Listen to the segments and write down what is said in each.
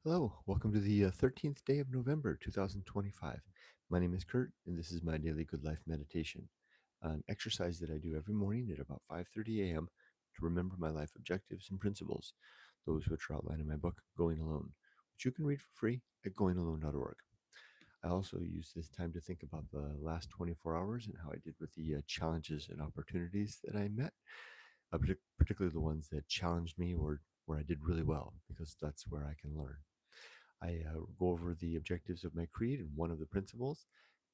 Hello, welcome to the 13th day of November 2025. My name is Kurt, and this is my daily good life meditation, an exercise that I do every morning at about 5:30 a.m. to remember my life objectives and principles, those which are outlined in my book, Going Alone, which you can read for free at goingalone.org. I also use this time to think about the last 24 hours and how I did with the challenges and opportunities that I met, particularly the ones that challenged me or where I did really well, because that's where I can learn. I go over the objectives of my creed and one of the principles.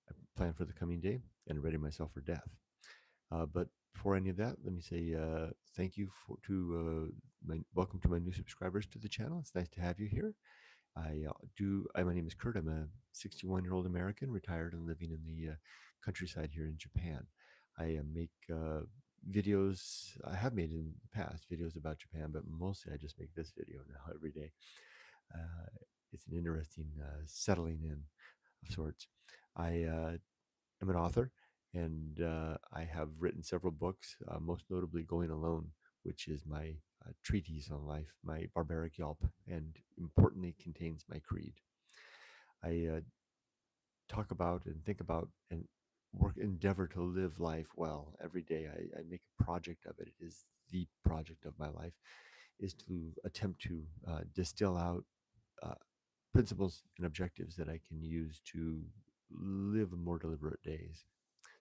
I plan for the coming day and ready myself for death. But before any of that, let me say thank you welcome to my new subscribers to the channel. It's nice to have you here. My name is Kurt. I'm a 61-year-old American, retired and living in the countryside here in Japan. I make videos. I have made in the past videos about Japan, but mostly I just make this video now every day. Uh, it's an interesting settling in of sorts. I am an author, and I have written several books, most notably Going Alone, which is my treatise on life, my barbaric yelp, and importantly contains my creed. I talk about and think about and endeavor to live life well every day. I make a project of it. It is the project of my life, is to attempt to distill out uh, principles and objectives that I can use to live more deliberate days.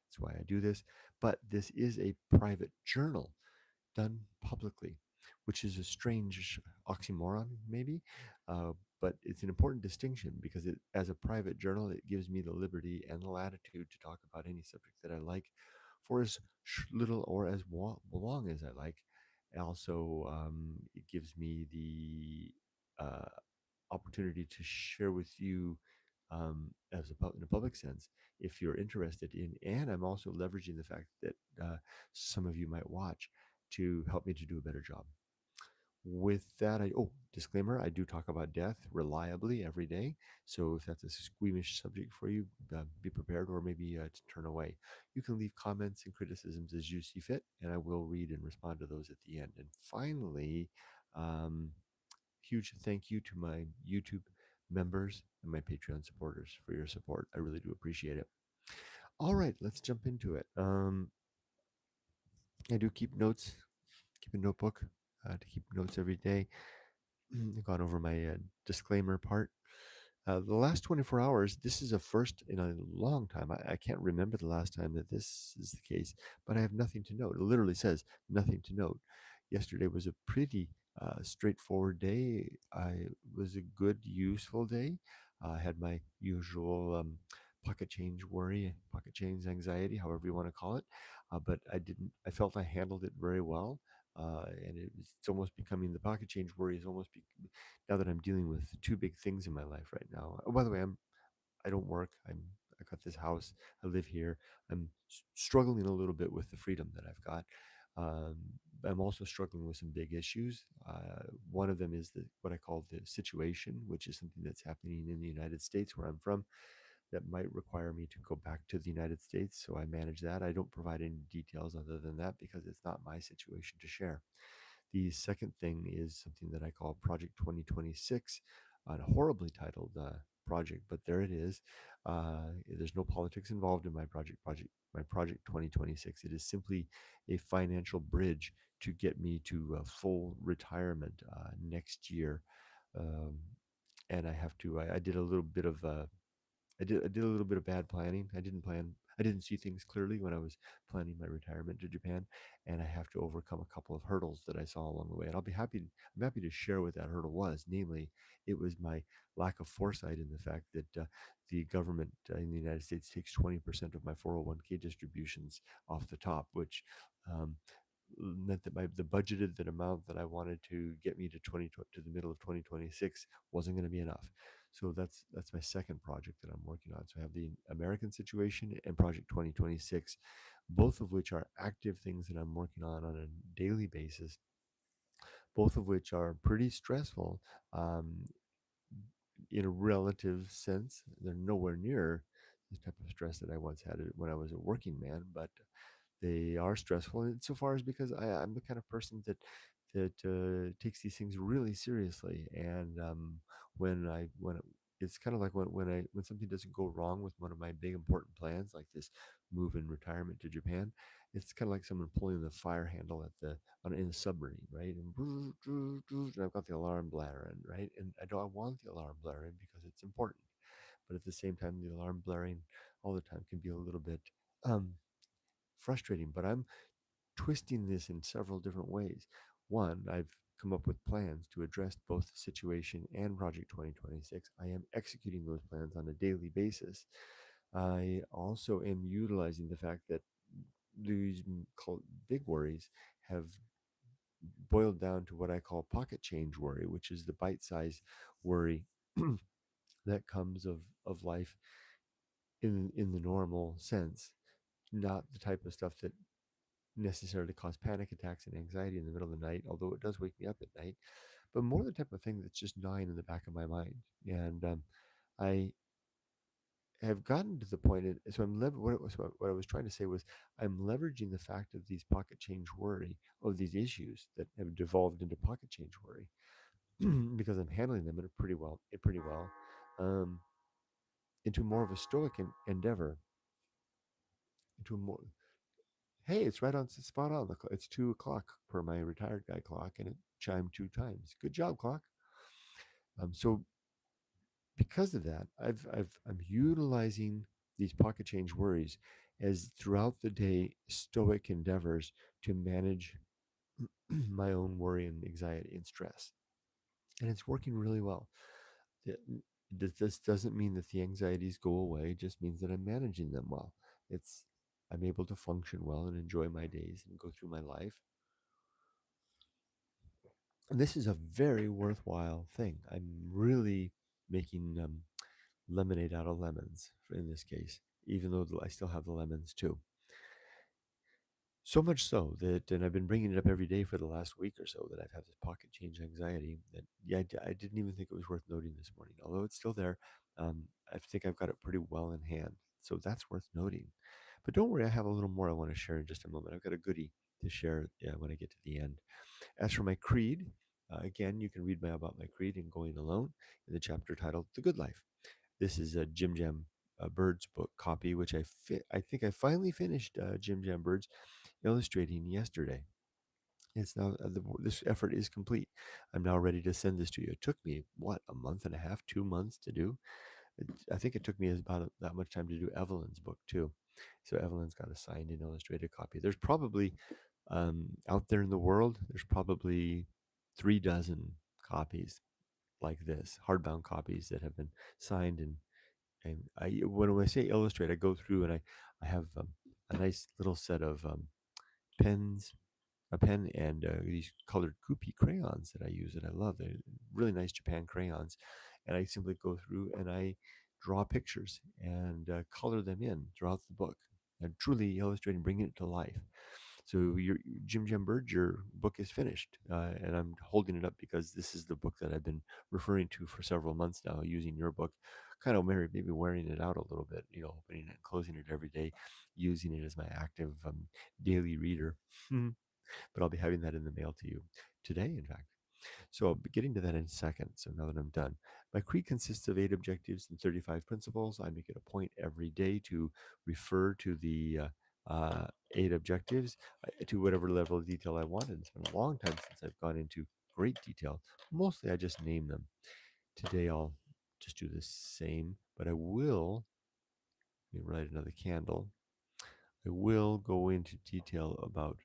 That's why I do this. But this is a private journal done publicly, which is a strange oxymoron, maybe. But it's an important distinction because as a private journal, it gives me the liberty and the latitude to talk about any subject that I like for as little or as long as I like. Also, it gives me the uh, opportunity to share with you in a public sense if you're interested in, and I'm also leveraging the fact that some of you might watch to help me to do a better job. With that, disclaimer, I do talk about death reliably every day. So if that's a squeamish subject for you, be prepared or maybe to turn away. You can leave comments and criticisms as you see fit, and I will read and respond to those at the end. And finally, um, huge thank you to my YouTube members and my Patreon supporters for your support. I really do appreciate it. All right, let's jump into it. I do keep notes, keep a notebook to keep notes every day. I've gone over my disclaimer part. The last 24 hours, this is a first in a long time. I can't remember the last time that this is the case, but I have nothing to note. It literally says nothing to note. Yesterday was a pretty straightforward day. It was a good, useful day. I had my usual pocket change worry, pocket change anxiety, however you want to call it. But I didn't, I felt I handled it very well. And it's almost becoming the pocket change worry is almost now that I'm dealing with two big things in my life right now. Oh, by the way, I don't work. I got this house. I live here. I'm struggling a little bit with the freedom that I've got. I'm also struggling with some big issues. One of them is what I call the situation, which is something that's happening in the United States where I'm from that might require me to go back to the United States. So I manage that. I don't provide any details other than that because it's not my situation to share. The second thing is something that I call Project 2026, a horribly titled project, but there it is. There's no politics involved in my project 2026. It is simply a financial bridge to get me to full retirement next year. Um, and I did a little bit of I did a little bit of bad planning. I didn't see things clearly when I was planning my retirement to Japan, and I have to overcome a couple of hurdles that I saw along the way. And I'm happy to share what that hurdle was. Namely, it was my lack of foresight in the fact that the government in the United States takes 20% of my 401k distributions off the top, which um, meant that the budgeted that amount that I wanted to get me to the middle of 2026 wasn't going to be enough. So that's my second project that I'm working on. So I have the American situation and Project 2026, both of which are active things that I'm working on a daily basis, both of which are pretty stressful um, in a relative sense. They're nowhere near the type of stress that I once had when I was a working man, but they are stressful insofar as because I'm the kind of person that takes these things really seriously. And when it's kind of like when something doesn't go wrong with one of my big important plans, like this move in retirement to Japan. It's kind of like someone pulling the fire handle in a submarine, right? And I've got the alarm blaring, right? And I want the alarm blaring because it's important, but at the same time, the alarm blaring all the time can be a little bit um, frustrating. But I'm twisting this in several different ways. One, I've come up with plans to address both the situation and Project 2026. I am executing those plans on a daily basis. I also am utilizing the fact that these big worries have boiled down to what I call pocket change worry, which is the bite sized worry that comes of life in the normal sense, not the type of stuff that necessarily cause panic attacks and anxiety in the middle of the night, although it does wake me up at night, but more the type of thing that's just gnawing in the back of my mind. And I have gotten to the point, so what I was trying to say was I'm leveraging the fact of these pocket change worry, of these issues that have devolved into pocket change worry, because I'm handling them in a pretty well, um, into more of a stoic endeavor, into a more Hey, it's right on spot on. It's 2 o'clock per my retired guy clock, and it chimed 2 times. Good job, clock. So because of that, I'm utilizing these pocket change worries as throughout the day stoic endeavors to manage my own worry and anxiety and stress, and it's working really well. Th- this doesn't mean that the anxieties go away; it just means that I'm managing them well. It's I'm able to function well and enjoy my days and go through my life. And this is a very worthwhile thing. I'm really making lemonade out of lemons in this case, even though I still have the lemons too. So much so that, and I've been bringing it up every day for the last week or so, that I've had this pocket change anxiety that, yeah, I didn't even think it was worth noting this morning. Although it's still there, I think I've got it pretty well in hand. So that's worth noting. But don't worry, I have a little more I want to share in just a moment. I've got a goodie to share when I get to the end. As for my creed, again, you can read about my creed in Going Alone in the chapter titled The Good Life. This is a Jim Jam Bird's book copy, which I think I finally finished Jim Jam Bird's illustrating yesterday. It's now this effort is complete. I'm now ready to send this to you. It took me a month and a half, 2 months to do. I think it took me about that much time to do Evelyn's book too. So Evelyn's got a signed and illustrated copy. There's probably out there in the world, there's probably 3 dozen copies like this, hardbound copies that have been signed and when I say illustrate, I go through and I have a nice little set of pens, a pen and these colored Koopy crayons that I use that I love. They're really nice Japan crayons, and I simply go through and I draw pictures and color them in throughout the book, and truly illustrating, bringing it to life. So your Jim Jam Bird, your book is finished, and I'm holding it up because this is the book that I've been referring to for several months now, using your book, kind of maybe wearing it out a little bit, opening it and closing it every day, using it as my active daily reader. But I'll be having that in the mail to you today, in fact. So I'll be getting to that in a second. So now that I'm done, my creed consists of 8 objectives and 35 principles. I make it a point every day to refer to the 8 objectives to whatever level of detail I want. And it's been a long time since I've gone into great detail. Mostly I just name them. Today I'll just do the same, but I will, let me light another candle. I will go into detail about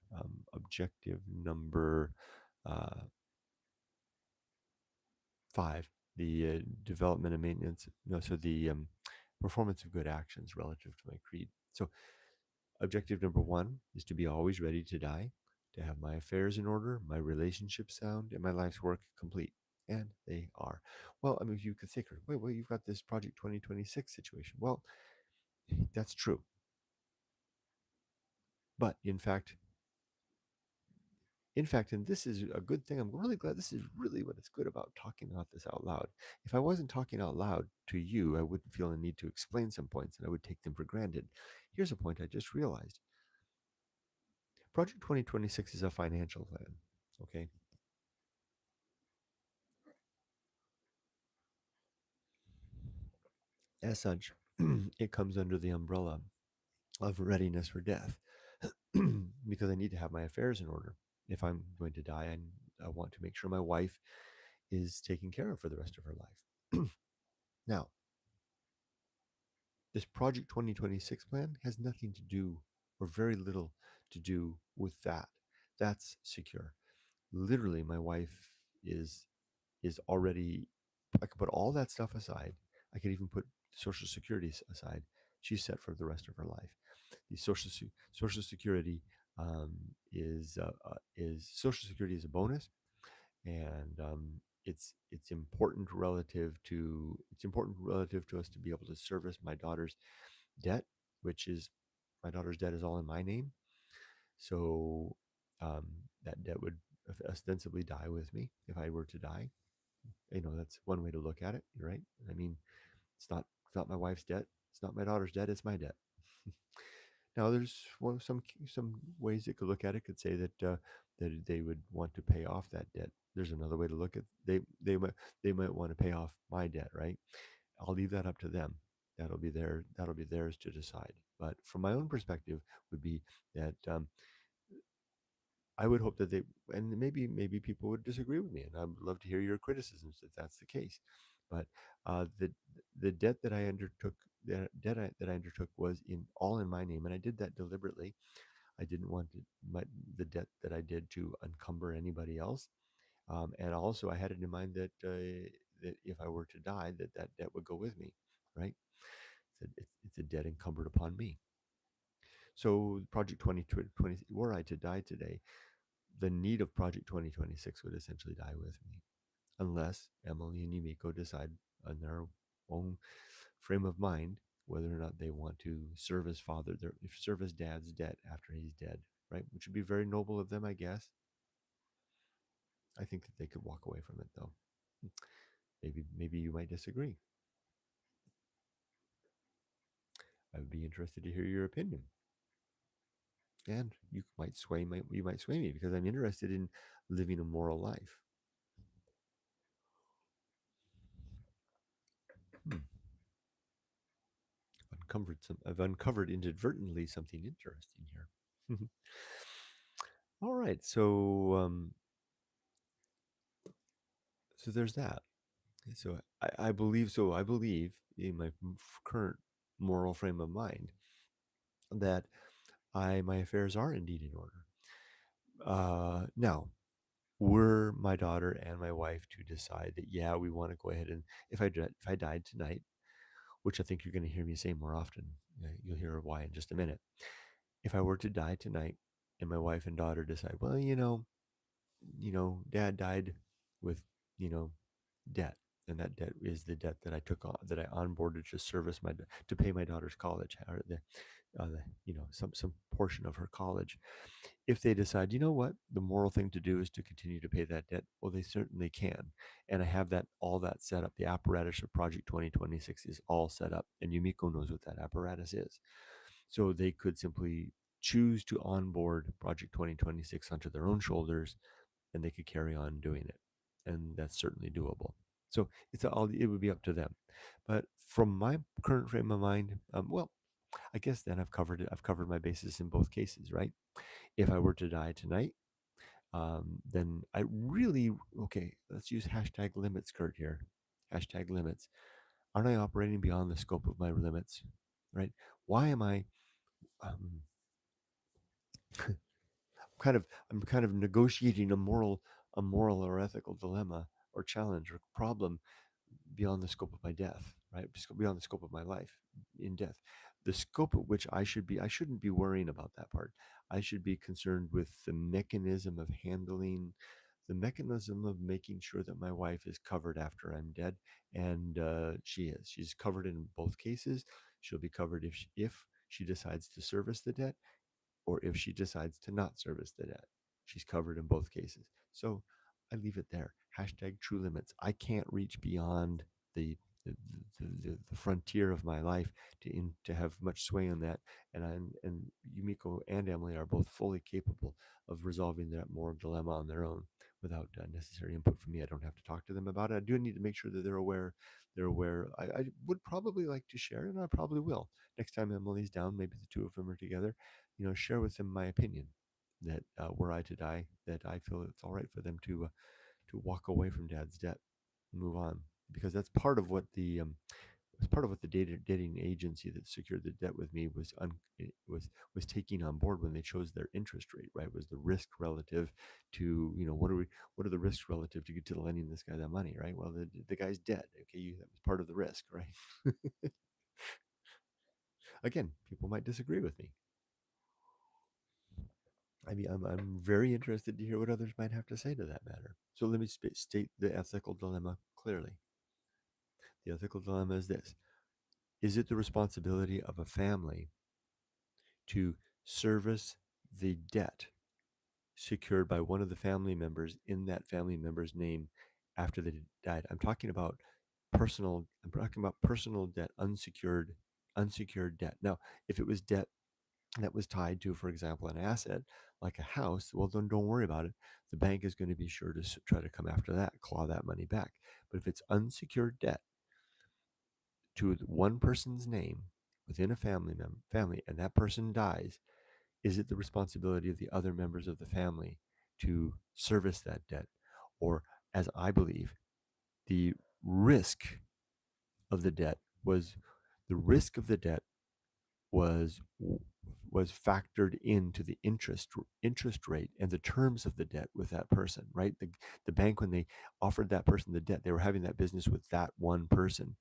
objective number uh, 5, the development and maintenance, no, so the performance of good actions relative to my creed. So, objective number 1 is to be always ready to die, to have my affairs in order, my relationships sound, and my life's work complete. And they are. Well, I mean, you could say, wait, you've got this Project 2026 situation. Well, that's true. But in fact, and this is a good thing, I'm really glad this is really what it's good about talking about this out loud. If I wasn't talking out loud to you, I wouldn't feel a need to explain some points and I would take them for granted. Here's a point I just realized. Project 2026 is a financial plan, okay? As such, it comes under the umbrella of readiness for death because I need to have my affairs in order. If I'm going to die, I want to make sure my wife is taken care of for the rest of her life. Now, this Project 2026 plan has nothing to do, or very little to do, with that. That's secure. Literally, my wife is already. I could put all that stuff aside. I could even put Social Security aside. She's set for the rest of her life. The Social Security is Social Security is a bonus, and it's important relative to us to be able to service my daughter's debt, which is my daughter's debt is all in my name. So um, that debt would ostensibly die with me if I were to die. That's one way to look at it, right? I mean, it's not my wife's debt, it's not my daughter's debt, it's my debt. Now, there's some ways you could look at it. Could say that they would want to pay off that debt. There's another way to look at they might want to pay off my debt, right? I'll leave that up to them. That'll be theirs to decide. But from my own perspective, would be that I would hope that and maybe people would disagree with me, and I would love to hear your criticisms if that's the case. But the debt that I undertook, that I undertook was in my name, and I did that deliberately. I didn't want the debt that I did to encumber anybody else, and also I had it in mind that if I were to die, that debt would go with me, right? It's a debt encumbered upon me. So Project 2020, were I to die today, the need of Project 2026 would essentially die with me, unless Emily and Yumiko decide on their own frame of mind whether or not they want to service dad's debt after he's dead, right? Which would be very noble of them, I guess. I think that they could walk away from it, though. Maybe you might disagree. I would be interested to hear your opinion, and you might sway me because I'm interested in living a moral life. Hmm. I've uncovered inadvertently something interesting here. All right, so there's that. So I believe so. I believe in my current moral frame of mind that my affairs are indeed in order. Now, were my daughter and my wife to decide that yeah, we want to go ahead and if I died tonight, which I think you're going to hear me say more often, you'll hear why in just a minute. If I were to die tonight, and my wife and daughter decide, well, dad died with, you know, debt. And that debt is the debt that I took on, that I onboarded to service to pay my daughter's college, or some portion of her college. If they decide, you know what, the moral thing to do is to continue to pay that debt, well, they certainly can. And I have all that set up. The apparatus of Project 2026 is all set up, and Yumiko knows what that apparatus is. So they could simply choose to onboard Project 2026 onto their own shoulders, and they could carry on doing it. And that's certainly doable. So it would be up to them. But from my current frame of mind, well, I guess then I've covered it. I've covered my bases in both cases, right? If I were to die tonight, then I really, okay, let's use hashtag limits, Kurt, here. Hashtag limits. Aren't I operating beyond the scope of my limits, right? Why am I um, I'm kind of negotiating a moral or ethical dilemma or challenge or problem beyond the scope of my death, right? Beyond the scope of my life in death. The scope at which I shouldn't be worrying about that part. I should be concerned with the mechanism of making sure that my wife is covered after I'm dead. And she's covered in both cases. She'll be covered if she decides to service the debt, or if she decides to not service the debt. She's covered in both cases. So I leave it there. Hashtag true limits. I can't reach beyond the the frontier of my life to have much sway on that. And Yumiko and Emily are both fully capable of resolving that moral dilemma on their own without necessary input from me. I don't have to talk to them about it. I do need to make sure that they're aware. They're aware. I would probably like to share, and I probably will next time Emily's down. Maybe the two of them are together. Share with them my opinion that were I to die, that I feel it's all right for them to walk away from Dad's debt, and move on, because that's part of what the as part of what the dating agency that secured the debt with me was taking on board when they chose their interest rate, right? Was the risk relative to, what are the risks relative to get to lending this guy that money, right? Well, the guy's dead. Okay, that was part of the risk, right? Again, people might disagree with me. I mean, I'm very interested to hear what others might have to say to that matter. So let me state the ethical dilemma clearly. The ethical dilemma is this: is it the responsibility of a family to service the debt secured by one of the family members in that family member's name after they died? I'm talking about personal debt, unsecured debt. Now, if it was debt that was tied to, for example, an asset like a house, well, then don't worry about it. The bank is going to be sure to try to come after that, claw that money back. But if it's unsecured debt to one person's name within a family, and that person dies, is it the responsibility of the other members of the family to service that debt? Or, as I believe, the risk of the debt was the risk of the debt was was factored into the interest rate and the terms of the debt with that person, right? The bank, when they offered that person the debt, they were having that business with that one person,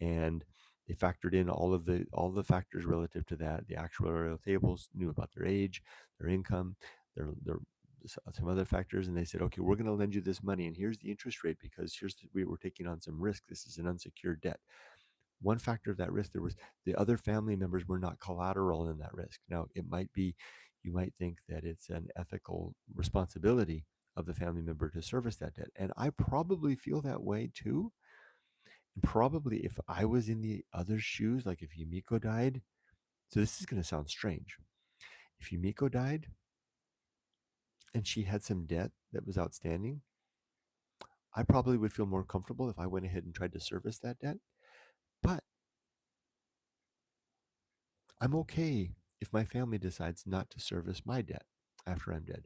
and they factored in all the factors relative to that. The actuarial tables knew about their age, their income, their some other factors, and they said, okay, we're going to lend you this money, and here's the interest rate because we were taking on some risk. This is an unsecured debt. One factor of that risk, there was the other family members were not collateral in that risk. Now, it might be, you might think that it's an ethical responsibility of the family member to service that debt. And I probably feel that way too. And probably if I was in the other shoes, like if Yumiko died, so this is going to sound strange. If Yumiko died and she had some debt that was outstanding, I probably would feel more comfortable if I went ahead and tried to service that debt. But I'm okay if my family decides not to service my debt after I'm dead.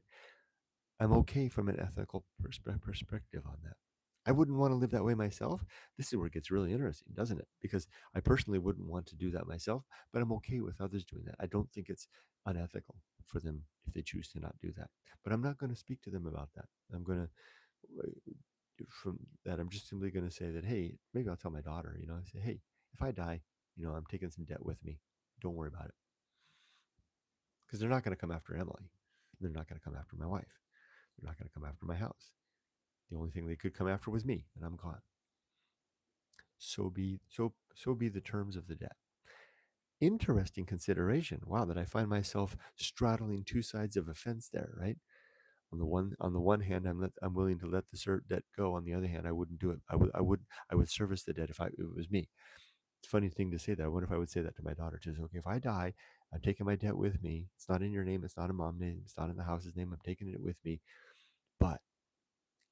I'm okay from an ethical perspective on that. I wouldn't want to live that way myself. This is where it gets really interesting, doesn't it? Because I personally wouldn't want to do that myself, but I'm okay with others doing that. I don't think it's unethical for them if they choose to not do that. But I'm not going to speak to them about that. I'm going to, from that, I'm just simply going to say that, hey, maybe I'll tell my daughter, I say, hey, if I die, I'm taking some debt with me. Don't worry about it. Because they're not going to come after Emily. They're not going to come after my wife. They're not going to come after my house. The only thing they could come after was me, and I'm gone. So be the terms of the debt. Interesting consideration. Wow, that I find myself straddling two sides of a fence there, right? On the one hand, I'm willing to let the debt go. On the other hand, I wouldn't do it. I would service the debt if it was me. It's a funny thing to say that. I wonder if I would say that to my daughter too. So, okay, if I die, I'm taking my debt with me. It's not in your name. It's not in mom's name. It's not in the house's name. I'm taking it with me. But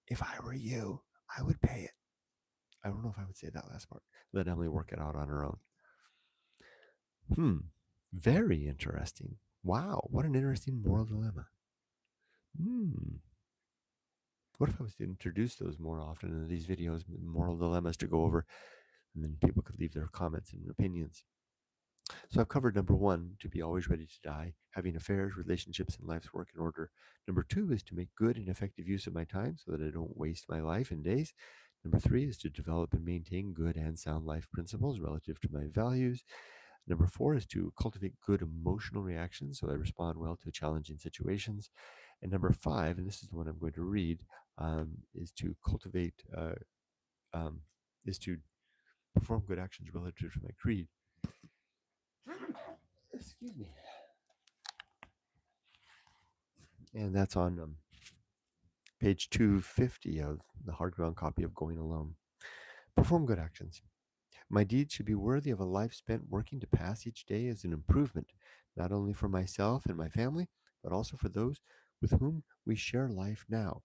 if I were you, I would pay it. I don't know if I would say that last part. Let Emily work it out on her own. Very interesting. Wow, what an interesting moral dilemma. What if I was to introduce those more often in these videos, moral dilemmas to go over, and then people could leave their comments and opinions. So I've covered number one, to be always ready to die, having affairs, relationships, and life's work in order. Number two is to make good and effective use of my time so that I don't waste my life and days. Number three is to develop and maintain good and sound life principles relative to my values. Number four is to cultivate good emotional reactions so I respond well to challenging situations. And number five, and this is the one I'm going to read, is to um, is to perform good actions relative to my creed. Excuse me. And that's on page 250 of the hardbound copy of Going Alone. Perform good actions. My deeds should be worthy of a life spent working to pass each day as an improvement, not only for myself and my family, but also for those with whom we share life now.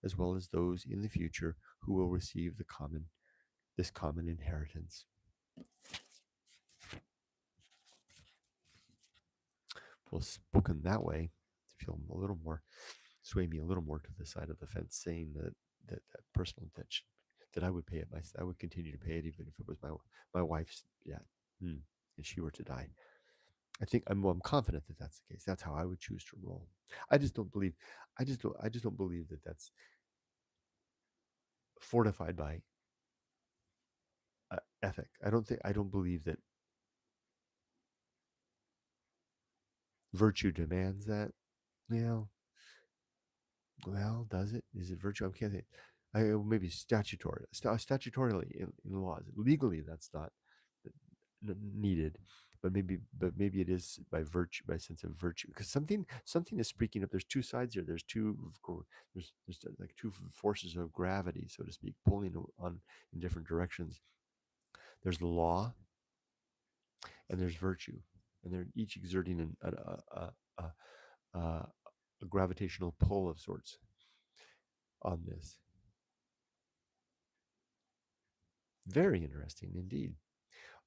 as well as those in the future who will receive this common inheritance. Well, spoken that way, I feel a little more, sway me a little more to the side of the fence, saying that personal attention, that I would pay it I would continue to pay it even if it was my wife's, yeah, and she were to die. I'm confident that that's the case. That's how I would choose to roll. I just don't believe, I just don't believe that that's fortified by ethic. I don't believe that virtue demands that. Yeah, well, does it? Is it virtue? I can't think. Maybe statutorily in laws. Legally, that's not needed, but maybe it is by virtue, by sense of virtue, because something is speaking up. There's two sides here. There's like two forces of gravity, so to speak, pulling on in different directions. There's the law and there's virtue, and they're each exerting a gravitational pull of sorts on this. Very interesting indeed.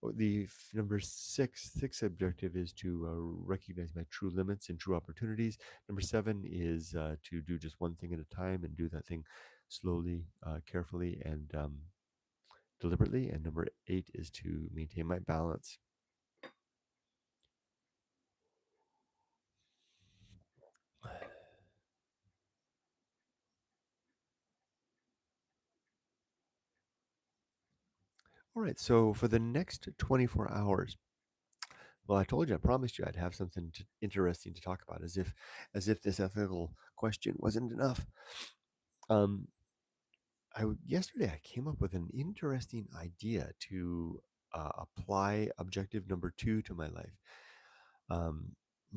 The number six objective is to recognize my true limits and true opportunities. Number seven is to do just one thing at a time and do that thing slowly, carefully, and deliberately. And number eight is to maintain my balance. All right, so for the next 24 hours, well, I told you, I promised you I'd have something interesting to talk about, as if this ethical question wasn't enough. Um, Yesterday I came up with an interesting idea to apply objective number two to my life. Um,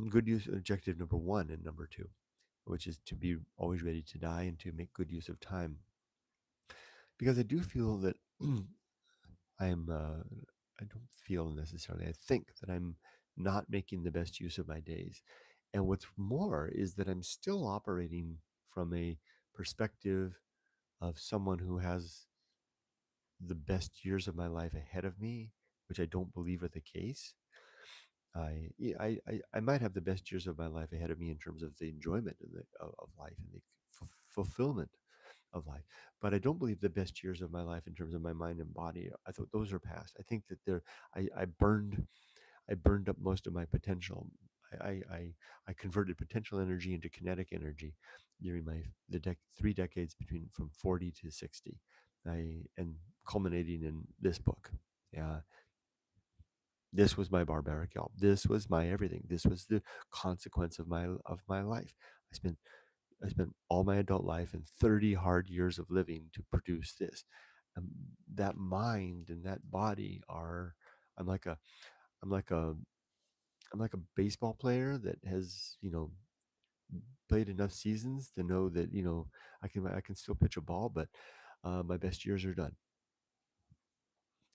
Good use objective number one and number two, which is to be always ready to die and to make good use of time. Because I do feel that I'm, I don't feel necessarily, I think that I'm not making the best use of my days. And what's more is that I'm still operating from a perspective of someone who has the best years of my life ahead of me, which I don't believe are the case. Yeah, I might have the best years of my life ahead of me in terms of the enjoyment of life and the fulfillment of life, but I don't believe the best years of my life in terms of my mind and body. I thought those are past. I think that I burned up most of my potential. I I, I, I converted potential energy into kinetic energy during my 3 decades between from 40 to 60. And culminating in this book. Yeah, this was my barbaric y'all. This was my everything. This was the consequence of my life. I spent I spent all my adult life and 30 hard years of living to produce this. Um, that mind and that body are. I'm like a I'm like a I'm like a baseball player that has, played enough seasons to know that, I can still pitch a ball, but my best years are done.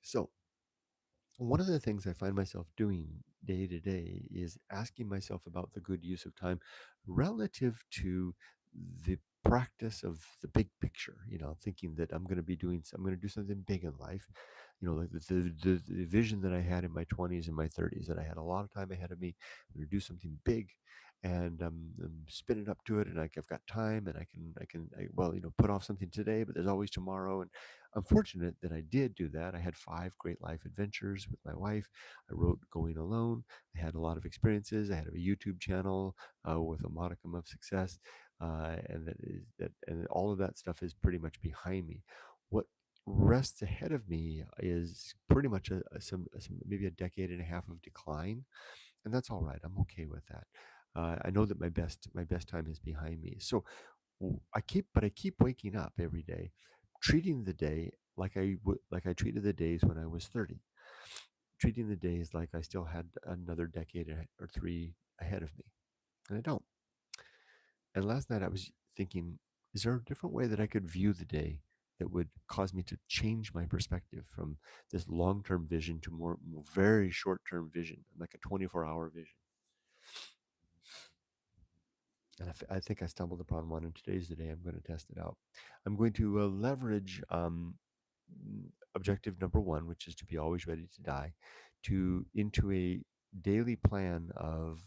So one of the things I find myself doing day to day is asking myself about the good use of time relative to the practice of the big picture, thinking that I'm going to do something big in life, like the vision that I had in my 20s and my 30s, that I had a lot of time ahead of me. I'm going to do something big, and I'm spinning up to it, and I've got time, and put off something today, but there's always tomorrow. And I'm fortunate that I did do that. I had 5 great life adventures with my wife. I wrote Going Alone. I had a lot of experiences. I had a YouTube channel with a modicum of success, and all of that stuff is pretty much behind me. What rests ahead of me is pretty much maybe a decade and a half of decline, and that's all right. I'm okay with that. I know that my best time is behind me. So I keep waking up every day, treating the day like I treated the days when I was 30, treating the days like I still had another decade or three ahead of me, and I don't. And last night I was thinking, is there a different way that I could view the day that would cause me to change my perspective from this long-term vision to more very short-term vision, like a 24-hour vision? And I think I stumbled upon one, and today's the day I'm going to test it out. I'm going to leverage objective number one, which is to be always ready to die, to into a daily plan of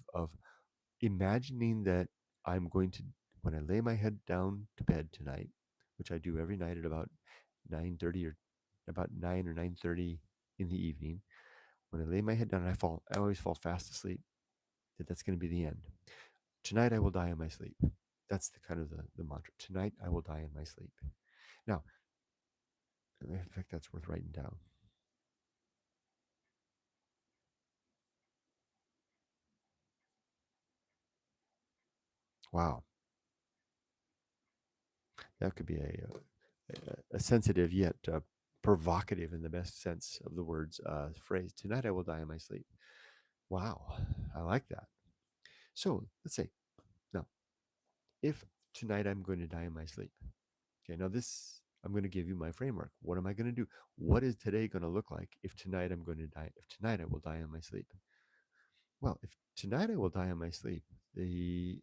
imagining that I'm going to, when I lay my head down to bed tonight, which I do every night at about 9:30 or about 9 or 9:30 in the evening. When I lay my head down and I always fall fast asleep. That's going to be the end. Tonight I will die in my sleep. That's the kind of the mantra. Tonight I will die in my sleep. Now, in fact, that's worth writing down. Wow, that could be a sensitive yet provocative, in the best sense of the words, phrase. Tonight I will die in my sleep. Wow, I like that. So let's say now, if tonight I'm going to die in my sleep. Okay, now this I'm going to give you my framework. What am I going to do? What is today going to look like if tonight I'm going to die? If tonight I will die in my sleep? Well, if tonight I will die in my sleep, the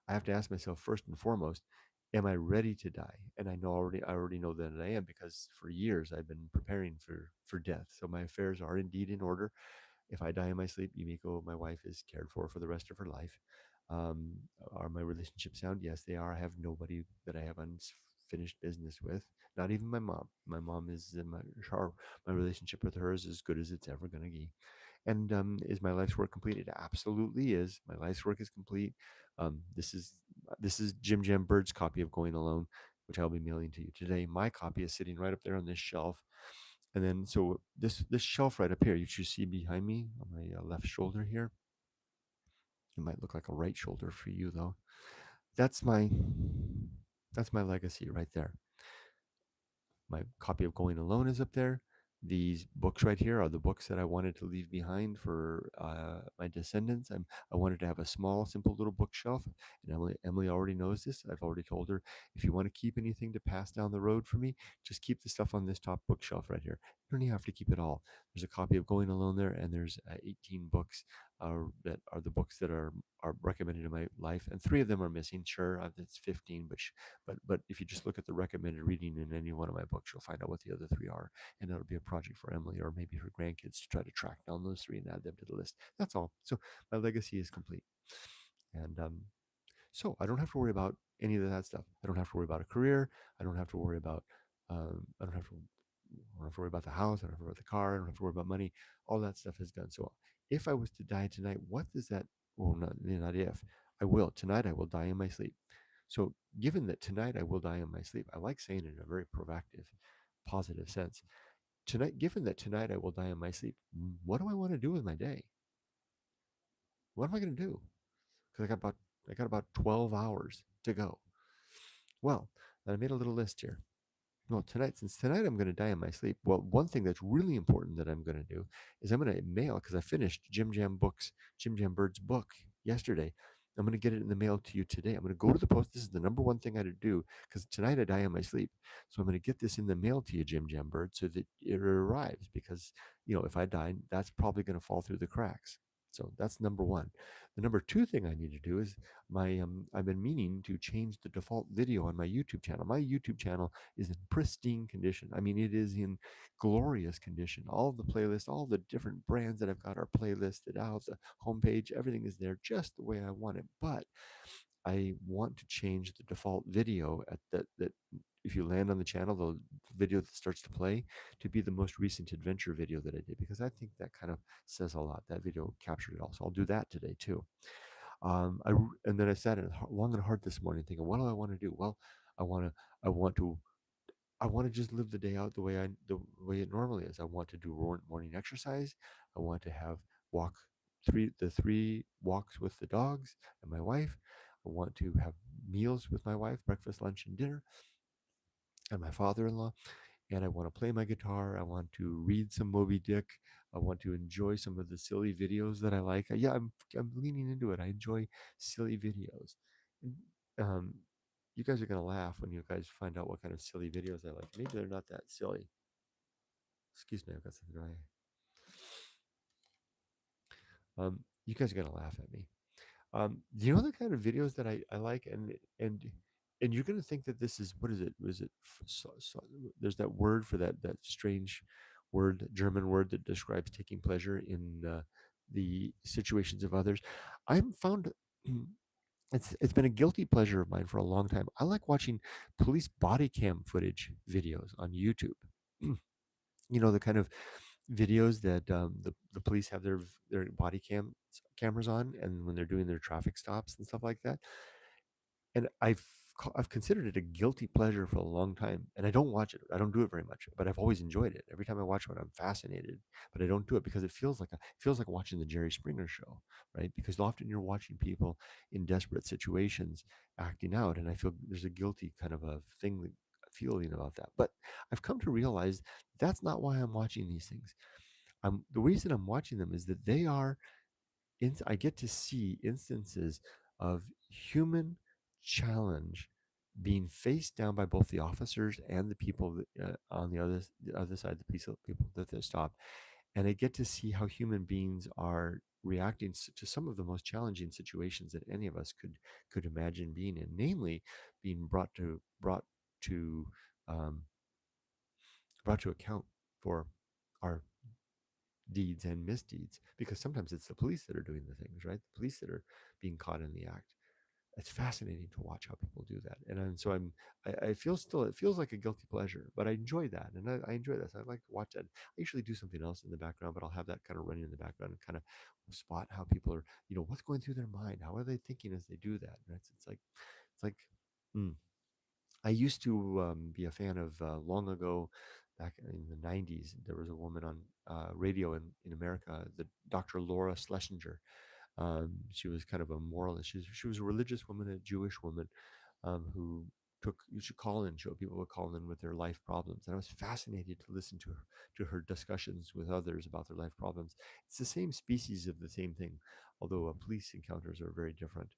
I have to ask myself first and foremost, am I ready to die? And I already know that I am, because for years I've been preparing for death. So my affairs are indeed in order. If I die in my sleep, Yumiko, my wife, is cared for the rest of her life. Um, are my relationships sound? Yes, they are. I have nobody that I have unfinished business with. Not even my mom. My mom is my relationship with her is as good as it's ever going to be. And is my life's work complete? It absolutely is. My life's work is complete. This is Jim Jam Bird's copy of Going Alone, which I'll be mailing to you today. My copy is sitting right up there on this shelf. And then so this shelf right up here, you should see behind me on my left shoulder here. It might look like a right shoulder for you though. That's my that's my legacy right there. My copy of Going Alone is up there. These books right here are the books that I wanted to leave behind for my descendants. I wanted to have a small, simple little bookshelf. And Emily already knows this. I've already told her, if you want to keep anything to pass down the road for me, just keep the stuff on this top bookshelf right here. You don't even have to keep it all. There's a copy of Going Alone there, and there's 18 books that are the books that are recommended in my life, and 3 of them are missing. Sure, it's 15, but if you just look at the recommended reading in any one of my books, you'll find out what the other 3 are, and that'll be a project for Emily or maybe her grandkids to try to track down those 3 and add them to the list. That's all. So my legacy is complete, and so I don't have to worry about any of that stuff. I don't have to worry about a career. I don't have to worry about. I don't have to. I don't have to worry about the house. I don't have to worry about the car. I don't have to worry about money. All that stuff is done. So if I was to die tonight, what does that? Well, not if. I will tonight. I will die in my sleep. So given that tonight I will die in my sleep, I like saying it in a very proactive, positive sense. Tonight, given that tonight I will die in my sleep, what do I want to do with my day? What am I going to do? Because I got about 12 hours to go. Well, I made a little list here. Well, since tonight I'm going to die in my sleep. Well, one thing that's really important that I'm going to do is I'm going to mail, because I finished Jim Jam Bird's book yesterday. I'm going to get it in the mail to you today. I'm going to go to the post. This is the number one thing I had to do, because tonight I die in my sleep. So I'm going to get this in the mail to you, Jim Jam Bird, so that it arrives. Because if I die, that's probably going to fall through the cracks. So that's number one. The number two thing I need to do is I've been meaning to change the default video on my YouTube channel. My YouTube channel is in pristine condition. I mean, it is in glorious condition. All of the playlists, all the different brands that I've got are playlisted out. The homepage, everything is there just the way I want it. But I want to change the default video at that if you land on the channel, the video that starts to play, to be the most recent adventure video that I did, because I think that kind of says a lot. That video captured it all. So I'll do that today too. And then I sat in long and hard this morning thinking, what do I want to do? Well, I want to I want to I want to just live the day out the way it normally is. I want to do morning exercise. I want to have walk three walks with the dogs and my wife. I want to have meals with my wife, breakfast, lunch, and dinner, and my father-in-law. And I want to play my guitar. I want to read some Moby Dick. I want to enjoy some of the silly videos that I like. Yeah, I'm leaning into it. I enjoy silly videos. And, Um, you guys are gonna laugh when you guys find out what kind of silly videos I like. Maybe they're not that silly. Excuse me, I've got something dry. You guys are gonna laugh at me. Do you know the kind of videos that I like? And you're going to think that this is, what is it? Was it there's that word for that strange word, German word that describes taking pleasure in the situations of others. I've found it's been a guilty pleasure of mine for a long time. I like watching police body cam footage videos on YouTube. You know, the kind of videos that the police have their body cameras on, and when they're doing their traffic stops and stuff like that. And I've considered it a guilty pleasure for a long time, and I don't watch it. I don't do it very much, but I've always enjoyed it. Every time I watch one, I'm fascinated, but I don't do it because it feels like watching the Jerry Springer show, right? Because often you're watching people in desperate situations acting out, and I feel there's a guilty kind of a feeling about that. But I've come to realize that's not why I'm watching these things. The reason I'm watching them is that I get to see instances of human challenge being faced down by both the officers and the people on the other side, the people that they stopped, and I get to see how human beings are reacting to some of the most challenging situations that any of us could imagine being in, namely being to um, brought to account for our deeds and misdeeds, because sometimes it's the police that are doing the things, right? The police that are being caught in the act. It's fascinating to watch how people do that. So I feel still, it feels like a guilty pleasure, but I enjoy that. And I enjoy this. I like to watch that. I usually do something else in the background, but I'll have that kind of running in the background and kind of spot how people are, what's going through their mind. How are they thinking as they do that? And it's like, mm, I used to be a fan of long ago, back in the 90s. There was a woman on radio in America, the Dr. Laura Schlesinger. She was kind of a moralist. She was a religious woman, a Jewish woman, who you should call in, show people would call in with their life problems. And I was fascinated to listen to her discussions with others about their life problems. It's the same species of the same thing, although police encounters are very different.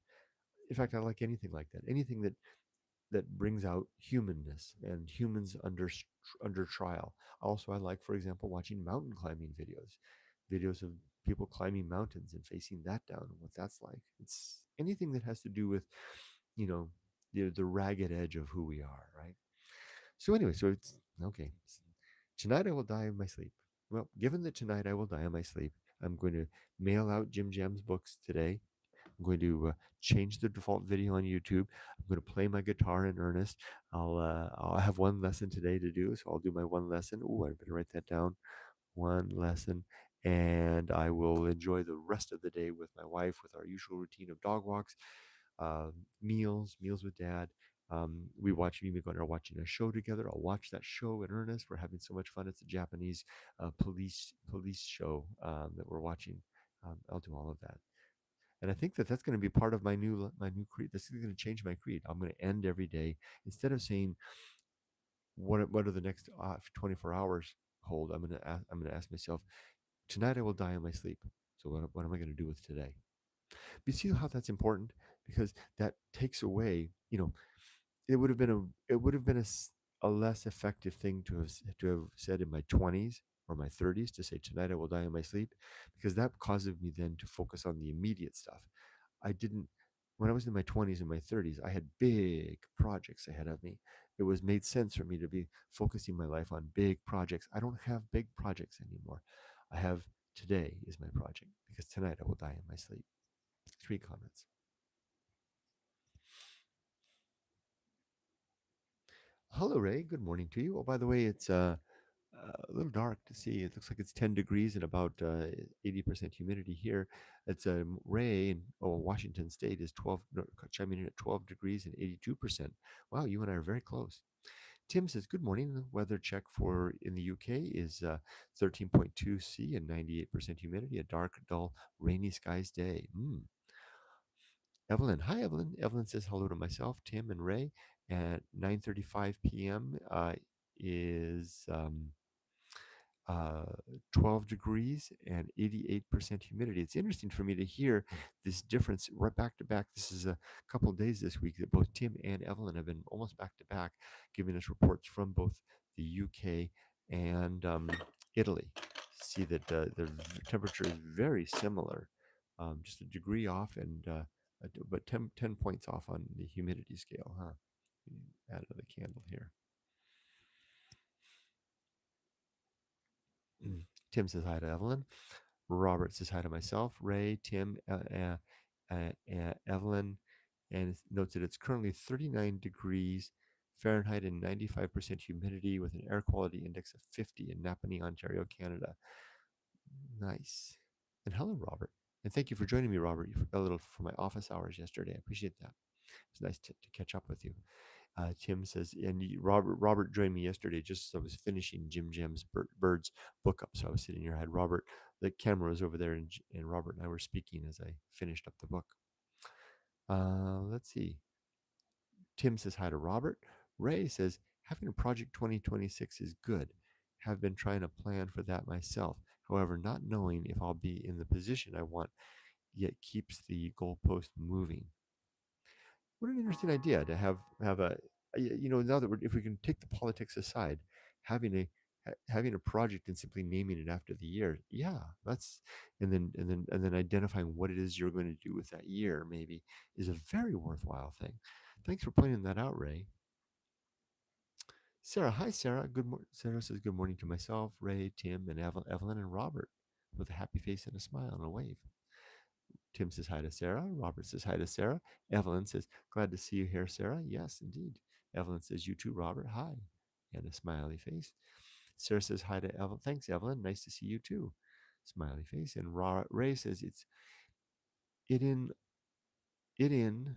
In fact, I like anything like that. Anything that brings out humanness and humans under trial. Also, I like, for example, watching mountain climbing videos of people climbing mountains and facing that down and what that's like. It's anything that has to do with, you know, the ragged edge of who we are, right? So anyway, so it's okay. Tonight I will die in my sleep. Well, given that tonight I will die in my sleep, I'm going to mail out Jim Jam's books today. I'm going to change the default video on YouTube. I'm going to play my guitar in earnest. I'll have one lesson today to do, so I'll do my one lesson. Oh, I better write that down. One lesson, and I will enjoy the rest of the day with my wife, with our usual routine of dog walks, uh, meals with Dad. We are watching a show together. I'll watch that show in earnest. We're having so much fun. It's a Japanese police show that we're watching. I'll do all of that. And I think that that's going to be part of my new creed. This is going to change my creed. I'm going to end every day, instead of saying what are the next 24 hours hold. I'm going to ask myself, tonight I will die in my sleep. So what am I going to do with today? But you see how that's important, because that takes away. It would have been a less effective thing to have said in my 20s or my 30s, to say tonight I will die in my sleep, because that causes me then to focus on the immediate stuff. I didn't When I was in my 20s and my 30s, I had big projects ahead of me. It was made sense for me to be focusing my life on big projects. I don't have big projects anymore. I have Today is my project, because tonight I will die in my sleep. 3 comments. Hello, Ray. Good morning to you. Oh, by the way, it's a little dark to see. It looks like it's 10 degrees and about 80% humidity here. It's Ray in Washington State is 12, no, chiming in at 12 degrees and 82%. Wow, you and I are very close. Tim says, good morning. The weather check for in the UK is 13.2 C and 98% humidity, a dark, dull, rainy skies day. Evelyn, hi Evelyn. Evelyn says hello to myself, Tim, and Ray. At 9:35 p.m. Is 12 degrees and 88% humidity. It's interesting for me to hear this difference right back to back. This is a couple of days this week that both Tim and Evelyn have been almost back to back, giving us reports from both the UK and Italy. See that the temperature is very similar, just a degree off, and but 10 points off on the humidity scale, huh? Add another candle here. Tim says hi to Evelyn. Robert says hi to myself, Ray, Tim, Evelyn, and notes that it's currently 39 degrees Fahrenheit and 95% humidity with an air quality index of 50 in Napanee, Ontario, Canada. Nice. And hello, Robert. And thank you for joining me, Robert, a little for my office hours yesterday. I appreciate that. It's nice to catch up with you. Tim says, and Robert joined me yesterday just as I was finishing Jim Jam's Bird's book up. So I was sitting here. I had Robert, the camera was over there, and Robert and I were speaking as I finished up the book. Let's see. Tim says hi to Robert. Ray says, having a Project 2026 is good. Have been trying to plan for that myself. However, not knowing if I'll be in the position I want yet keeps the goalpost moving. What an interesting idea to have a now that if we can take the politics aside, having having a project and simply naming it after the year, yeah, that's and then identifying what it is you're going to do with that year maybe is a very worthwhile thing. Thanks for pointing that out, Ray. Sarah, hi Sarah. Good morning. Sarah says good morning to myself, Ray, Tim, and Evelyn and Robert with a happy face and a smile and a wave. Tim says hi to Sarah. Robert says hi to Sarah. Evelyn says, glad to see you here, Sarah. Yes, indeed. Evelyn says, you too, Robert. Hi. And a smiley face. Sarah says hi to Evelyn. Thanks, Evelyn. Nice to see you too. Smiley face. And Ray says, it in, it in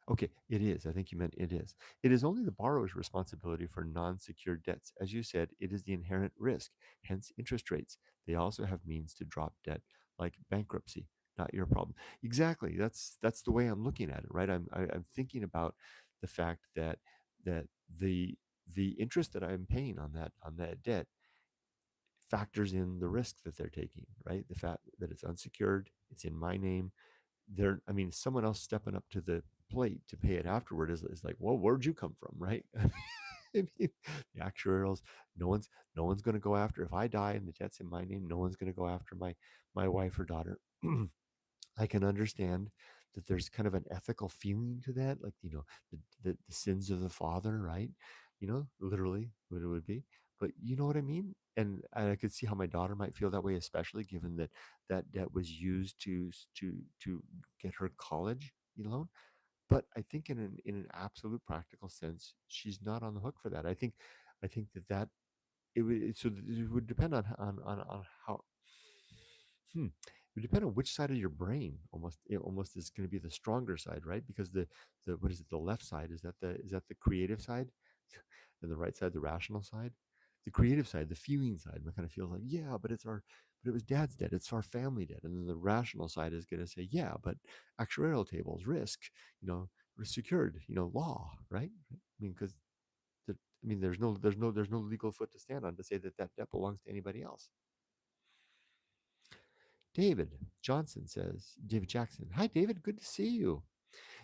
Okay, it is. I think you meant it is. It is only the borrower's responsibility for non-secured debts. As you said, it is the inherent risk, hence interest rates. They also have means to drop debt, like bankruptcy. Not your problem. Exactly. That's the way I'm looking at it, right? I'm thinking about the fact that the the interest that I'm paying on that debt factors in the risk that they're taking, right? The fact that it's unsecured, it's in my name, I mean, someone else stepping up to the plate to pay it afterward is like, well, where'd you come from, right? I mean, the actuarials, no one's no one's going to go after, if I die and the debt's in my name, no one's going to go after my wife or daughter. I can understand that there's kind of an ethical feeling to that, like, the sins of the father, right? Literally what it would be. But you know what I mean? And I could see how my daughter might feel that way, especially given that that debt was used to get her college loan. But I think in an absolute practical sense, she's not on the hook for that. I think that it would depend on how. It would depend on which side of your brain almost is going to be the stronger side, right? Because the what is it? The left side, is that the creative side, and the right side the rational side. The creative side, the feeling side, kind of feels like, yeah, but it was dad's debt, it's our family debt, and then the rational side is going to say, yeah, but actuarial tables, risk, secured, law, right? I mean, because there's no legal foot to stand on to say that that debt belongs to anybody else. David Jackson. Hi, David. Good to see you.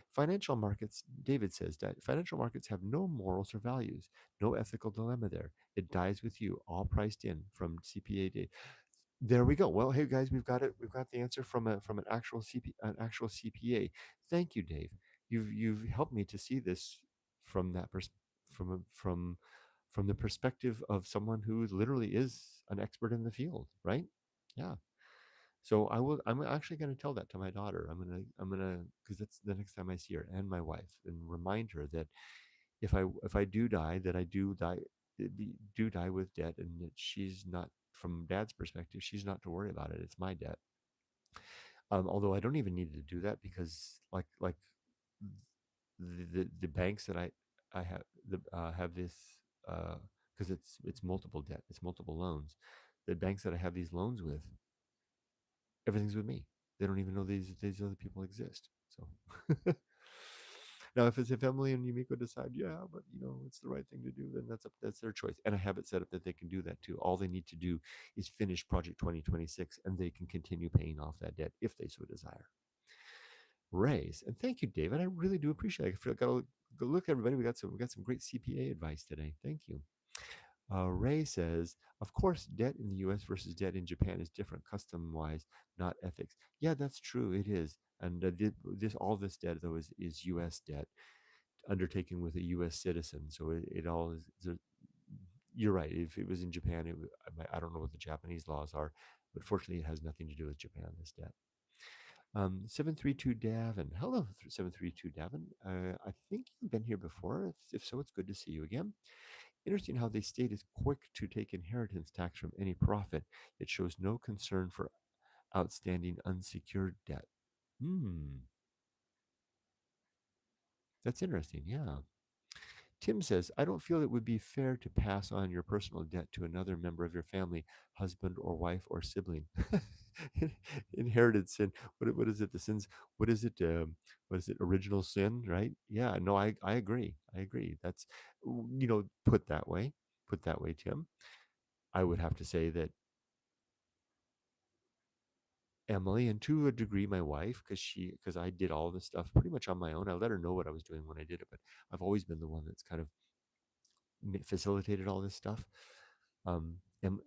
Financial markets, David says that financial markets have no morals or values, no ethical dilemma there. It dies with you, all priced in from CPA day. There we go. Well, hey guys, we've got it. We've got the answer from an actual CPA. Thank you, Dave. You've helped me to see this from that from the perspective of someone who literally is an expert in the field, right? Yeah. So I'm actually going to tell that to my daughter. I'm gonna, because that's the next time I see her and my wife, and remind her that if I do die, that I do die with debt, and that she's not, from dad's perspective, she's not to worry about it. It's my debt. Although I don't even need to do that, because like the banks that I have this, because it's multiple debt, it's multiple loans. The banks that I have these loans with, everything's with me. They don't even know these other people exist. So now, if Emily and Yumiko decide, yeah, but it's the right thing to do, then that's their choice. And I have it set up that they can do that too. All they need to do is finish Project 2026, and they can continue paying off that debt if they so desire. Raise, and thank you, David. I really do appreciate it. I feel like go look, everybody. We got some great CPA advice today. Thank you. Ray says, of course, debt in the US versus debt in Japan is different custom wise, not ethics. Yeah, that's true. It is. And all this debt, though, is US debt undertaken with a US citizen. So it all is. You're right. If it was in Japan, I don't know what the Japanese laws are, but fortunately, it has nothing to do with Japan, this debt. 732 Davin. Hello, 732 Davin. I think you've been here before. If so, it's good to see you again. Interesting how the state is quick to take inheritance tax from any profit. It shows no concern for outstanding unsecured debt. Hmm, that's interesting. Yeah. Tim says, I don't feel it would be fair to pass on your personal debt to another member of your family, husband or wife or sibling. Inherited sin. What is it? The sins. What is it? What is it? Original sin, right? Yeah. No, I agree. I agree. That's put that way. Put that way, Tim. I would have to say that Emily, and to a degree, my wife, because I did all this stuff pretty much on my own. I let her know what I was doing when I did it, but I've always been the one that's kind of facilitated all this stuff.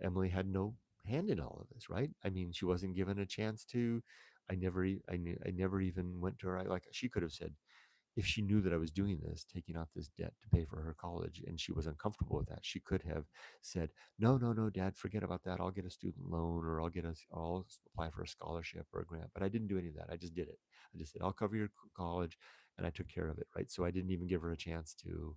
Emily had no hand in all of this, right? I mean, she wasn't given a chance to. I never even went to her. Like she could have said, if she knew that I was doing this, taking out this debt to pay for her college, and she was uncomfortable with that, she could have said, "No, no, no, Dad, forget about that. I'll get a student loan, or I'll apply for a scholarship or a grant." But I didn't do any of that. I just did it. I just said, "I'll cover your college," and I took care of it, right? So I didn't even give her a chance to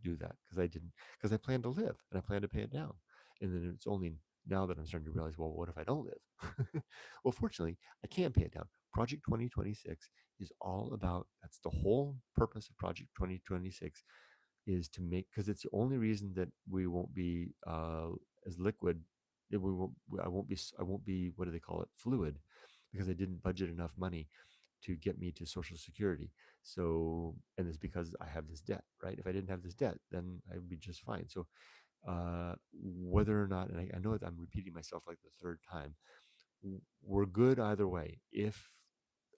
do that because I planned to live and I planned to pay it down. And then it's only now that I'm starting to realize, well, what if I don't live? Well, fortunately, I can pay it down. Project 2026 is all about that's the whole purpose of Project 2026 is to make because it's the only reason that we won't be as liquid that we won't I won't be what do they call it fluid because I didn't budget enough money to get me to Social Security. So and it's because I have this debt, right? If I didn't have this debt, then I would be just fine. So whether or not, and I know that I'm repeating myself like the third time, we're good either way. If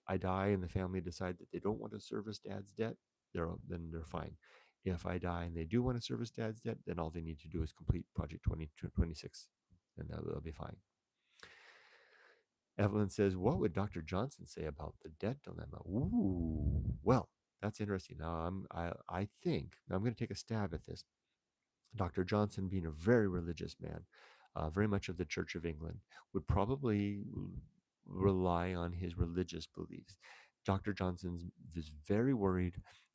I die and the family decide that they don't want to service dad's debt, then they're fine. If I die and they do want to service dad's debt, then all they need to do is complete Project 2026 and they'll be fine. Evelyn says, what would Dr. Johnson say about the debt dilemma? Ooh, well, that's interesting. Now, I think, now I'm going to take a stab at this. Dr. Johnson, being a very religious man, very much of the Church of England, would probably rely on his religious beliefs. Dr. Johnson was very worried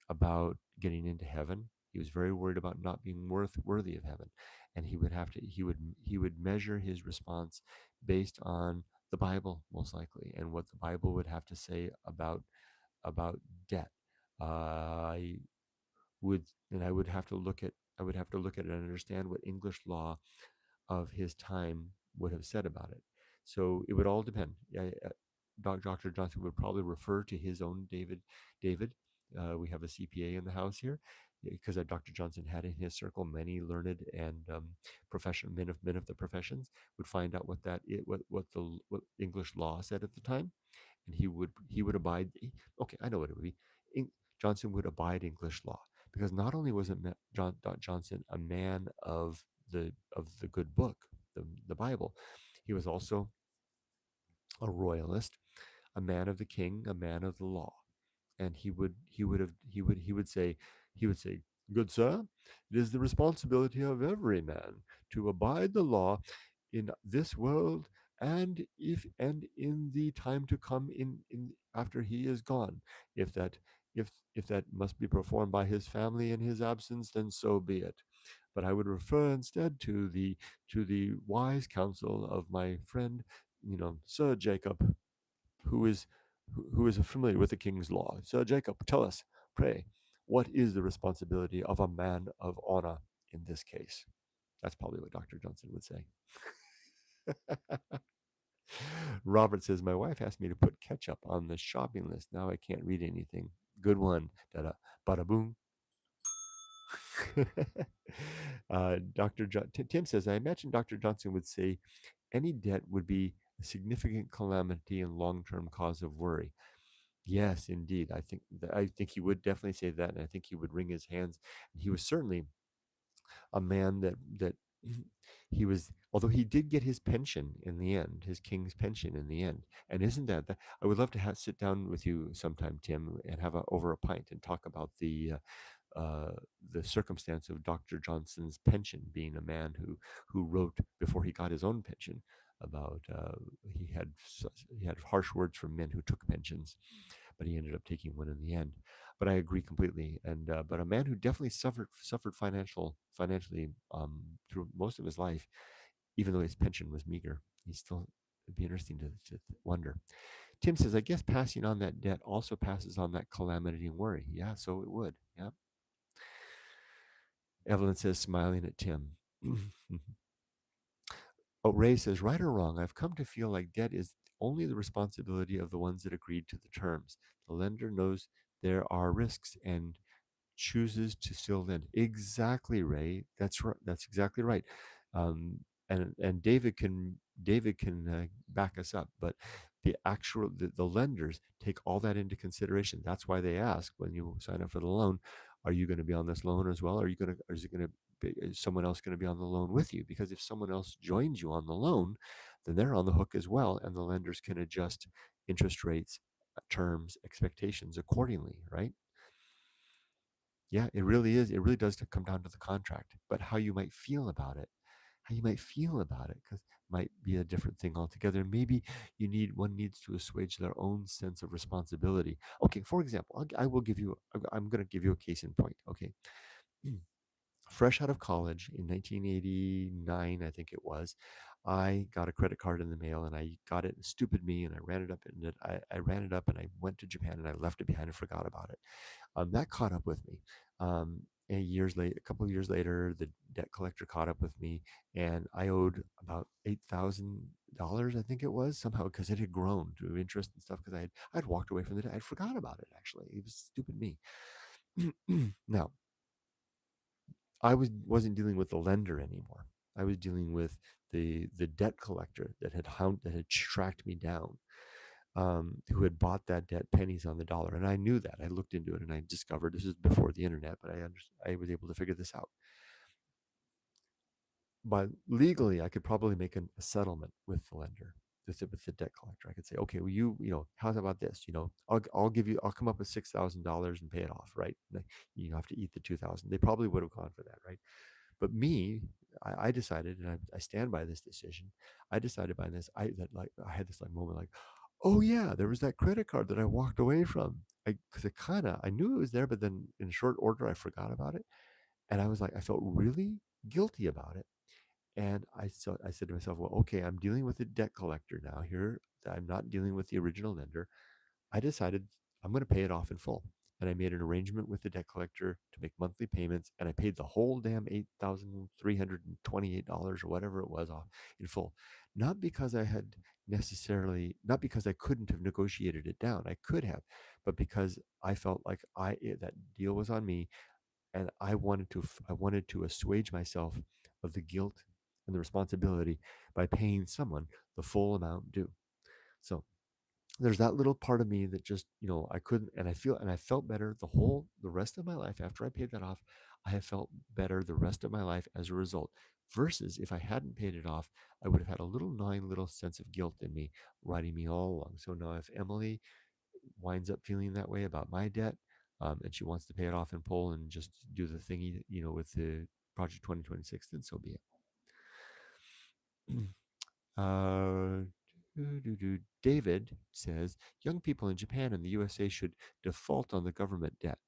about getting into heaven. He was very worried about not being worthy of heaven, and he would measure his response based on the Bible, most likely, and what the Bible would have to say about debt. I would and I would have to look at it and understand what English law of his time would have said about it. So it would all depend. Dr. Johnson would probably refer to his own David. We have a CPA in the house here because Dr. Johnson had in his circle many learned and professional men of the professions would find out what English law said at the time, and he would abide. Okay, I know what it would be. Johnson would abide English law because not only was it Johnson a man of the good book, the Bible, he was also a royalist, a man of the king, a man of the law, and he would say, "Good sir, it is the responsibility of every man to abide the law in this world and in the time to come in after he is gone. If that if that must be performed by his family in his absence, then so be it. But I would refer instead to the wise counsel of my friend, Sir Jacob, who is who is familiar with the king's law. Sir Jacob, tell us, pray, what is the responsibility of a man of honor in this case?" That's probably what Dr. Johnson would say. Robert says, my wife asked me to put ketchup on the shopping list. Now I can't read anything. Good one. Da-da. Bada boom. Tim says, I imagine Dr. Johnson would say any debt would be a significant calamity and long-term cause of worry. Yes, indeed. I think he would definitely say that, and I think he would wring his hands. He was certainly a man that he was, although he did get his pension in the end, his king's pension in the end. And isn't that I would love to sit down with you sometime, Tim, and have over a pint and talk about uh, the circumstance of Dr. Johnson's pension, being a man who wrote before he got his own pension about he had harsh words from men who took pensions, but he ended up taking one in the end. But I agree completely. And but a man who definitely suffered financially through most of his life, even though his pension was meager. He still, it'd be interesting to wonder. Tim says, I guess passing on that debt also passes on that calamity and worry. Yeah, so it would. Yeah. Evelyn says, smiling at Tim. Oh, Ray says, right or wrong, I've come to feel like debt is only the responsibility of the ones that agreed to the terms. The lender knows there are risks and chooses to still lend. Exactly, Ray. That's right. That's exactly right. Um, and David can back us up, but the lenders take all that into consideration. That's why they ask when you sign up for the loan, are you going to be on this loan as well? Or is it going to is someone else going to be on the loan with you? Because if someone else joins you on the loan, then they're on the hook as well, and the lenders can adjust interest rates, terms, expectations accordingly, right? Yeah, it really is. It really does come down to the contract, but how you might feel about it, because might be a different thing altogether. Maybe one needs to assuage their own sense of responsibility. Okay, for example, I will give you. I'm going to give you a case in point. Okay, fresh out of college in 1989, I think it was, I got a credit card in the mail, and I got it. Stupid me, and I ran it up, and I ran it up, and I went to Japan, and I left it behind and forgot about it. That caught up with me. A couple of years later, the debt collector caught up with me, and I owed about $8,000, I think it was, somehow, because it had grown through interest and stuff. Because I'd walked away from the debt, I'd forgot about it. Actually, it was stupid me. Now, wasn't dealing with the lender anymore. I was dealing with the debt collector that had tracked me down, who had bought that debt pennies on the dollar. And I knew that. I looked into it, and I discovered, this is before the internet, but I was able to figure this out. But legally, I could probably make a settlement with the lender, with the debt collector. I could say, okay, well, how's about this? I'll come up with $6,000 and pay it off, right? You have to eat the 2,000. They probably would have gone for that, right? But me, I decided, and I stand by this decision. I decided by this, I had this moment like, oh yeah, there was that credit card that I walked away from. Because I knew it was there, but then in short order, I forgot about it. And I was like, I felt really guilty about it. And I said to myself, well, okay, I'm dealing with a debt collector now here. I'm not dealing with the original lender. I decided I'm going to pay it off in full. And I made an arrangement with the debt collector to make monthly payments. And I paid the whole damn $8,328 or whatever it was off in full. Not because I couldn't have negotiated it down. I could have, but because I felt like that deal was on me, and I wanted to assuage myself of the guilt and the responsibility by paying someone the full amount due. So there's that little part of me that just, I couldn't, and I felt better the rest of my life after I paid that off. I have felt better the rest of my life as a result. Versus if I hadn't paid it off, I would have had a little gnawing little sense of guilt in me, riding me all along. So now if Emily winds up feeling that way about my debt, and she wants to pay it off in full and just do the thingy, with the Project 2026, then so be it. Uh, David says young people in Japan and the USA should default on the government debt.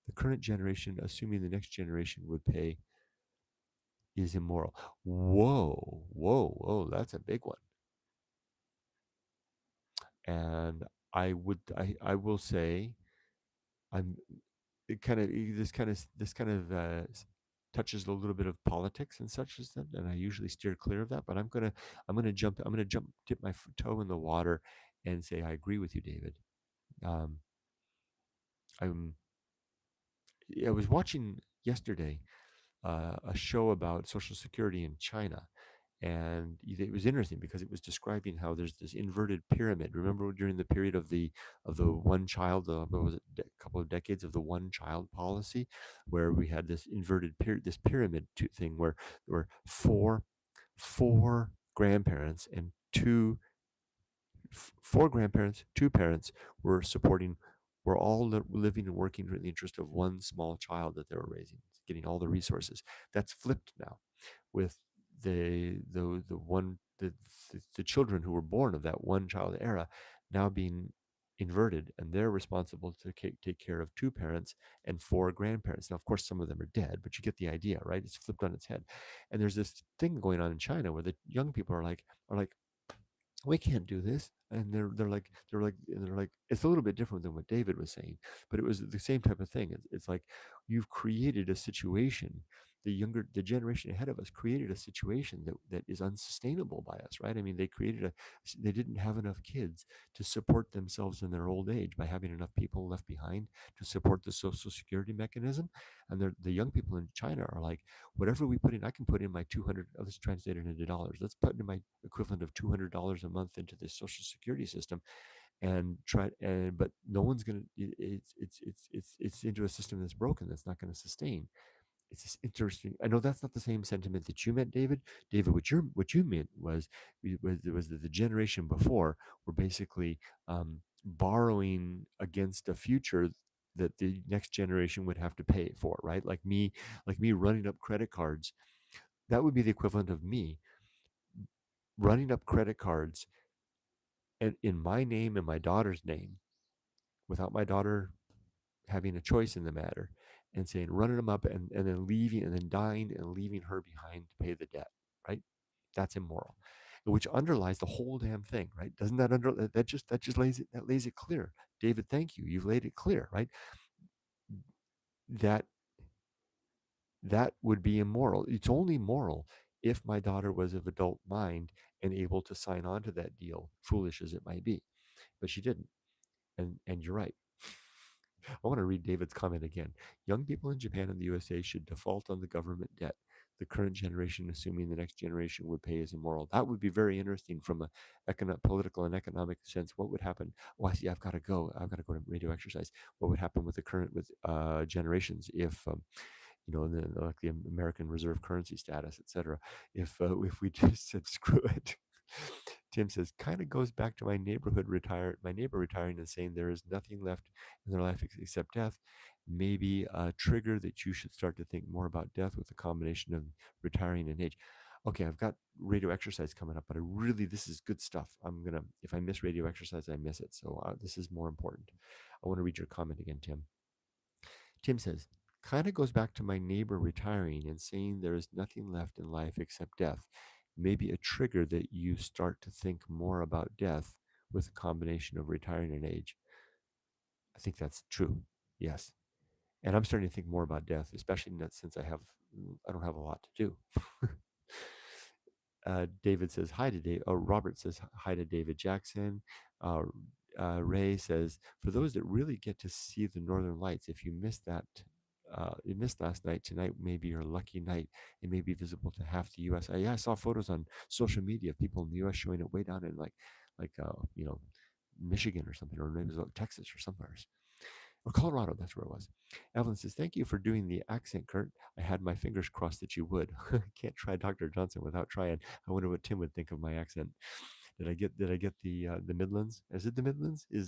The current generation, assuming the next generation would pay, is immoral. Whoa, whoa, whoa! That's a big one. And I will say, I'm it kind of this kind of touches a little bit of politics and such as that, and I usually steer clear of that. But I'm gonna jump, dip my toe in the water, and say I agree with you, David. Um, I'm I was watching yesterday a show about Social Security in China, And it was interesting because it was describing how there's this inverted pyramid. Remember during the period of the one child, what was it, a couple of decades of the one child policy, where we had this inverted this pyramid thing where there were four grandparents and four grandparents, two parents were supporting, were all living and working in the interest of one small child that they were raising, getting all the resources. That's flipped now with the children who were born of that one child era now being inverted, and they're responsible to take care of two parents and four grandparents. Now, of course, some of them are dead, but you get the idea, right? It's flipped on its head. And there's this thing going on in China where the young people are like, we can't do this, and they're like it's a little bit different than what David was saying, but it was the same type of thing. It's like you've created a situation, the generation ahead of us created a situation that is unsustainable by us, right? I mean, they didn't have enough kids to support themselves in their old age by having enough people left behind to support the social security mechanism. And the young people in China are like, whatever we put in, I can put in my 200, let's translate it into dollars. Let's put in my equivalent of $200 a month into this social security system and but no one's going to, it's into a system that's broken, that's not going to sustain. It's just interesting. I know that's not the same sentiment that you meant, David. David, what you meant was that the generation before were basically borrowing against a future that the next generation would have to pay for, right? Like me running up credit cards. That would be the equivalent of me running up credit cards and in my name and my daughter's name, without my daughter having a choice in the matter, and saying running them up and then leaving and then dying and leaving her behind to pay the debt, right? That's immoral, which underlies the whole damn thing, right? Doesn't that just lays it clear? David, thank you, you've laid it clear, right? that that would be immoral. It's only moral if my daughter was of adult mind and able to sign on to that deal, foolish as it might be, but she didn't. And you're right. I want to read David's comment again. Young people in Japan and the USA should default on the government debt. The current generation, assuming the next generation would pay, is immoral. That would be very interesting from a political and economic sense. What would happen? Oh, I see. I've got to go. I've got to go to radio exercise. What would happen with the current generations if like the American reserve currency status, etc. If we just said screw it. Tim says, kind of goes back to my neighbor retiring and saying there is nothing left in their life except death. Maybe a trigger that you should start to think more about death with a combination of retiring and age. Okay, I've got radio exercise coming up, but this is good stuff. If I miss radio exercise, I miss it. So this is more important. I want to read your comment again, Tim. Tim says, kind of goes back to my neighbor retiring and saying there is nothing left in life except death. Maybe a trigger that you start to think more about death with a combination of retiring and age. I think that's true. Yes. And I'm starting to think more about death, especially since I don't have a lot to do. David says hi to Dave. Oh, Robert says hi to David Jackson. Uh, Ray says, for those that really get to see the Northern Lights, if you missed last night, tonight may be your lucky night. It may be visible to half the U.S. I saw photos on social media of people in the U.S. showing it way down in Michigan or something, or maybe it was Texas or somewhere. Or Colorado, that's where it was. Evelyn says, thank you for doing the accent, Kurt. I had my fingers crossed that you would. Can't try Dr. Johnson without trying. I wonder what Tim would think of my accent. Did I get the Midlands? Is it the Midlands? It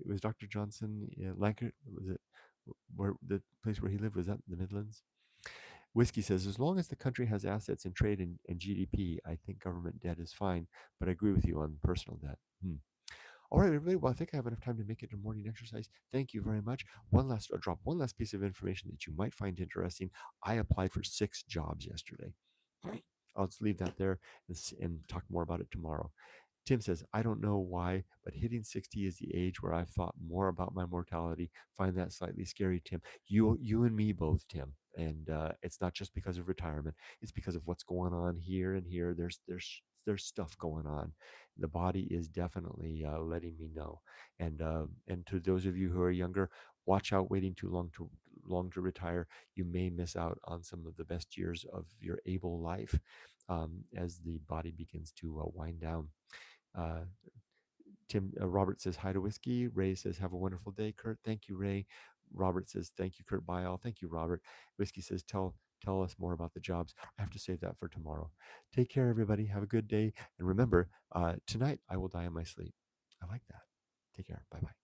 was Dr. Johnson Lancashire? Was it where the place where he lived? Was that the Midlands? Whiskey says, as long as the country has assets in trade and GDP, I think government debt is fine. But I agree with you on personal debt. All right, everybody. Well, I think I have enough time to make it a morning exercise. Thank you very much. Drop one last piece of information that you might find interesting. I applied for 6 jobs yesterday. I'll just leave that there and talk more about it tomorrow. Tim says, I don't know why, but hitting 60 is the age where I've thought more about my mortality. Find that slightly scary, Tim. You and me both, Tim. And it's not just because of retirement. It's because of what's going on here and here. There's stuff going on. The body is definitely letting me know. And to those of you who are younger, watch out waiting too long to retire. You may miss out on some of the best years of your able life as the body begins to wind down. Uh, Robert says hi to whiskey. Ray says have a wonderful day, Kurt. Thank you, Ray. Robert says thank you, Kurt. Bye all. Thank you, Robert. Whiskey says tell us more about the jobs. I have to save that for tomorrow. Take care, everybody. Have a good day, and remember, tonight I will die in my sleep. I like that. Take care. Bye bye.